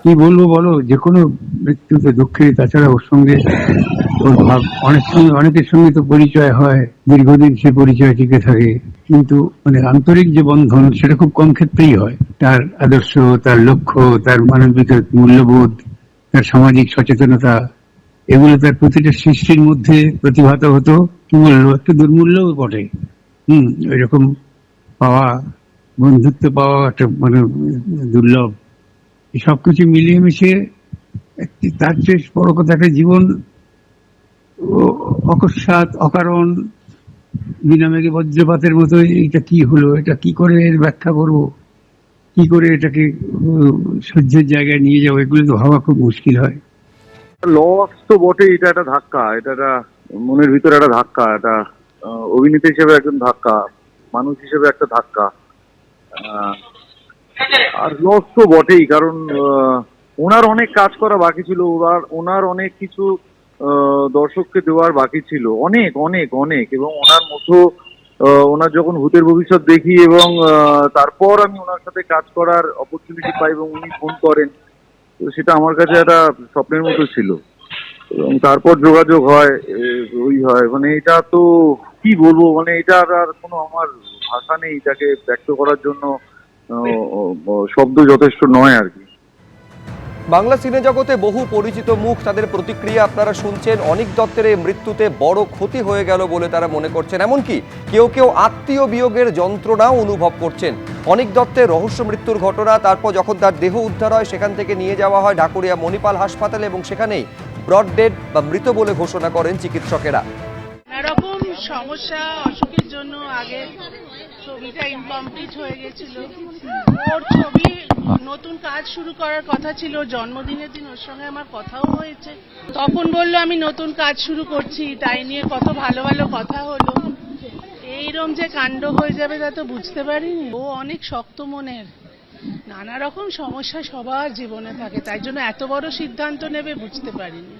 কি বলবো বলো, যে কোনো মৃত্যুতে দুঃখে, তাছাড়া ওর সঙ্গে ওর ভাব অনেকের সঙ্গে তো পরিচয় হয়, দীর্ঘদিন সে পরিচয় টিকে থাকে, কিন্তু মানে আন্তরিক যে বন্ধন সেটা খুব কম ক্ষেত্রেই হয়। তার আদর্শ, তার লক্ষ্য, তার মানবিক মূল্যবোধ, তার সামাজিক সচেতনতা, এগুলো তার প্রতিটা সৃষ্টির মধ্যে প্রতিভাত হতো। কি বলবো, একটু দুর্মূল্যও বটে। ওইরকম পাওয়া, বন্ধুত্ব পাওয়া একটা মানে দুর্লভ। এই সবকিছু মিলিয়ে মিশিয়ে একটি, তার চেয়ে বড় কথা, একটা জীবন অকস্মাৎ অকারণ বিনামেঘে বজ্রপাতের মতো, এটা কি হলো, এটা কি করে এর ব্যাখ্যা করব, কি করে এটাকে সহ্যের জায়গায় নিয়ে যাবো, এগুলো তো ভাবা খুব মুশকিল হয়। লস তো বটেই, এটা একটা ধাক্কা, এটা একটা মনের ভিতরে একটা ধাক্কা, এটা অভিনেতা হিসেবে একজন ধাক্কা, মানুষ হিসেবে একটা ধাক্কা। আহ, আর লস তো বটেই, কারণ ওনার অনেক কাজ করা বাকি ছিল, ওনার অনেক কিছু দর্শককে দেওয়ার বাকি ছিল, অনেক অনেক অনেক। এবং ওনার মতো ওনার যখন ভূতের ভবিষ্যৎ দেখি এবং তারপর আমি ওনার সাথে কাজ করার অপরচুনিটি পাই এবং উনি ফোন করেন, তো সেটা আমার কাছে একটা স্বপ্নের মতো ছিল। এবং তারপর যোগাযোগ হয়, ওই হয়, মানে এটা তো কি বলবো, মানে এটা আর কোনো আমার ভাষা নেই এটাকে ব্যক্ত করার জন্য। শব্দ যথেষ্ট নয় আর কি। বাংলা সিনে জগতে বহু পরিচিত মুখ, তাদের প্রতিক্রিয়া আপনারা শুনছেন। অনীক দত্তের এই মৃত্যুতে বড় ক্ষতি হয়ে গেল বলে তারা মনে করছেন, এমনকি কেউ কেউ আত্মীয় বিয়োগের যন্ত্রণাও অনুভব করছেন। অনীক দত্তের রহস্য মৃত্যুর ঘটনা, তারপর যখন তার দেহ উদ্ধার হয় সেখান থেকে নিয়ে যাওয়া হয় ঢাকুরিয়া মণিপাল হাসপাতালে এবং সেখানেই ব্রড ডেড বা মৃত বলে ঘোষণা করেন চিকিৎসকেরা। নানারকম সমস্যা অসুখের জন্য আগে ছবিটা ইনকমপ্লিট হয়ে গেছিল। ওর ছবি নতুন কাজ শুরু করার কথা ছিল, জন্মদিনের দিন ওর সঙ্গে আমার কথাও হয়েছে। তখন বললো আমি নতুন কাজ শুরু করছি, তাই নিয়ে কত ভালো ভালো কথা হলো। এইরকম যে কাণ্ড হয়ে যাবে তা তো বুঝতে পারিনি। ও অনেক শক্ত মনের, নানা রকম সমস্যা সবার জীবনে থাকে, তাই জন্য এত বড় সিদ্ধান্ত নেবে বুঝতেই পারিনি।